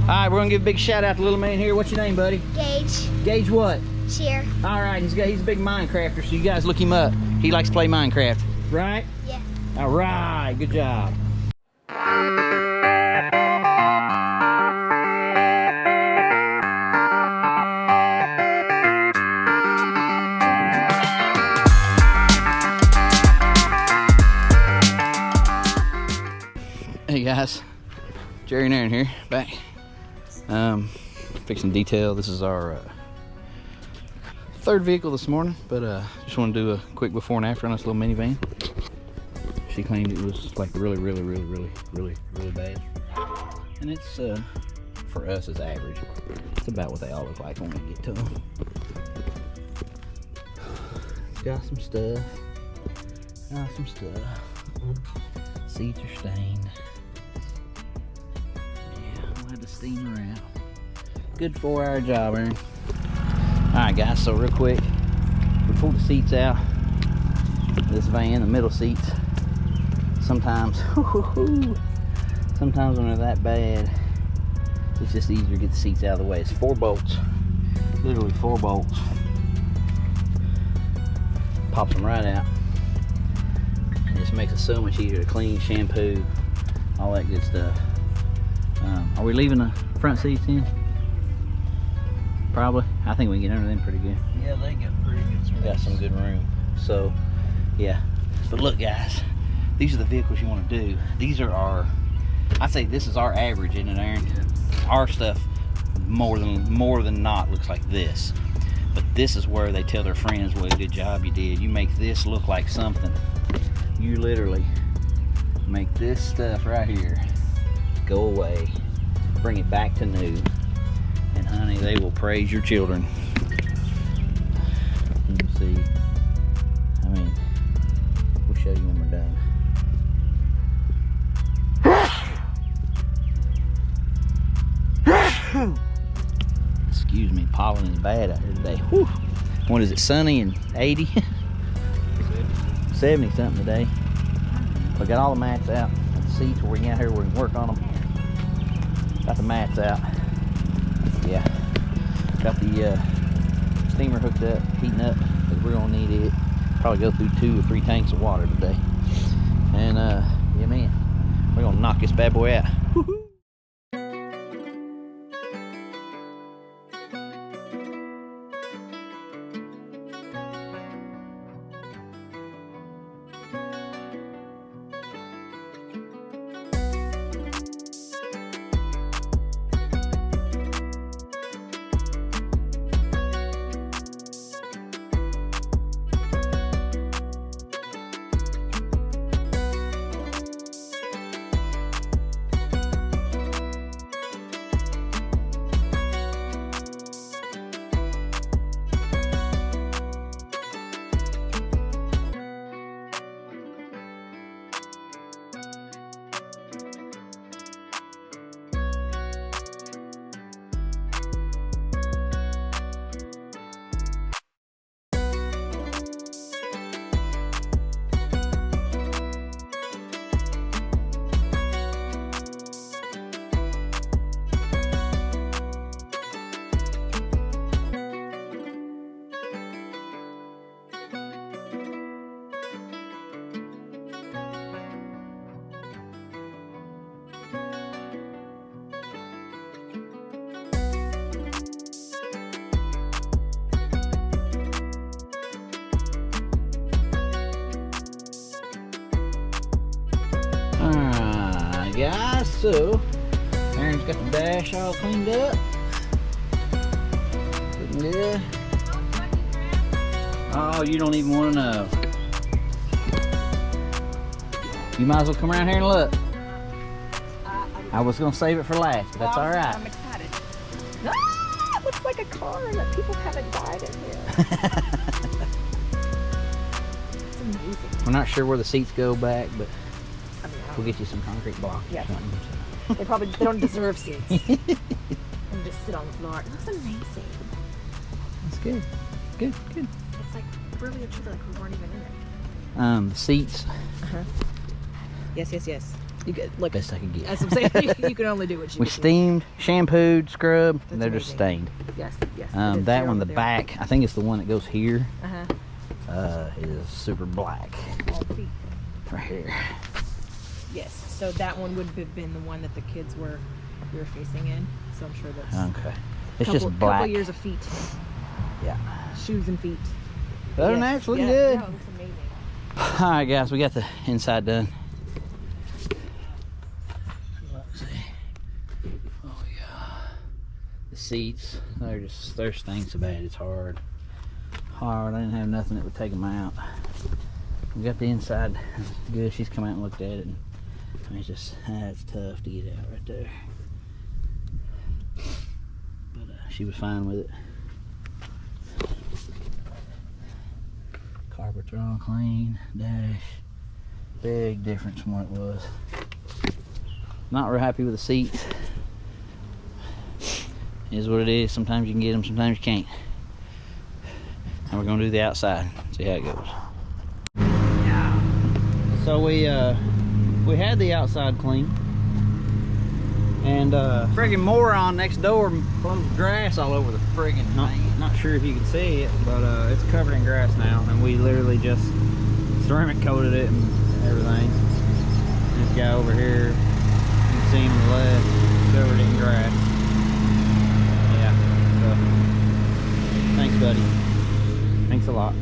right, we're gonna give a big shout out to little man here. What's your name, buddy? Gage. Gage what? Cheer. All right, he's a big Minecrafter, so you guys look him up. He likes to play Minecraft, right? Yeah. All right, good job. Hey guys, Jerry and Aaron here, back. Fixing detail. This is our third vehicle this morning, but just want to do a quick before and after on this little minivan. She claimed it was like really bad, and it's for us it's average. It's about what they all look like when we get to them. It's got some stuff. Seats are stained. We'll have to steam her out. Good 4-hour job, Aaron. Alright guys, so real quick, we pulled the seats out. This van, the middle seats, sometimes when they're that bad, it's just easier to get the seats out of the way. It's 4 bolts, literally 4 bolts. Pops them right out. It just makes it so much easier to clean, shampoo, all that good stuff. Are we leaving the front seats in? Probably. I think we can get under them pretty good. Yeah, they get pretty good space. Got some good room. So, yeah. But look, guys, these are the vehicles you want to do. These are our, I say this is our average, isn't it, Aaron? Yeah. Our stuff more than not looks like this. But this is where they tell their friends, well, good job you did. You make this look like something. You literally make this stuff right here go away, bring it back to new, and honey, they will praise your children. You can see, I mean, we'll show you when we're done. Excuse me, pollen is bad out here today. Whew. What is it, sunny and 80? 70 something today. We got all the mats out. The seats where we can get out here, we can work on them. Got the mats out. Yeah. Got the steamer hooked up, heating up, because we're gonna need it. Probably go through 2 or 3 tanks of water today. And yeah, man, we're gonna knock this bad boy out. Woo-hoo. Alright guys, so Aaron's got the dash all cleaned up. Looking good. Oh, you don't even want to know. You might as well come around here and look. I was going to save it for last, but that's alright. I'm excited. Ah, it looks like a car that people haven't died in here. It's amazing. We're not sure where the seats go back, but I mean, we'll get you some concrete blocks or something. They don't deserve seats. And just sit on the floor. It looks amazing. That's good. Good. It's like really a trip like we weren't even in it. The seats. Yes. You get like Best I can get. As I'm saying, you can only do what you We can do. steamed, shampooed, scrubbed, and they're Amazing. just stained. Yes, yes. That one, the back, I think it's the one that goes here, Uh-huh. is super black. All the feet. Right here. Yes. So that one would have been the one that the kids we were facing in. So I'm sure that's Okay. It's couple, just black. couple years of feet. Yeah. Shoes and feet. Other than that, it's looking yeah, good. No, it looks amazing. All right, guys, we got the inside done. Let's see. Oh yeah. The seats, they're stained so bad. It's hard. I didn't have nothing that would take them out. We got the inside good. She's come out and looked at it, and it's just it's tough to get out right there. But she was fine with it. Carpets are all clean. Dash, big difference from what it was. Not real happy with the seats. Is what it is. Sometimes you can get them, sometimes you can't. And we're gonna do the outside. See how it goes. So we had the outside clean, and friggin' moron next door blows grass all over the friggin' thing. Not sure if you can see it, but it's covered in grass now, and we literally just ceramic coated it and everything. This guy over here, you can see him on the left, covered it in grass. Yeah. So thanks, buddy. Thanks a lot.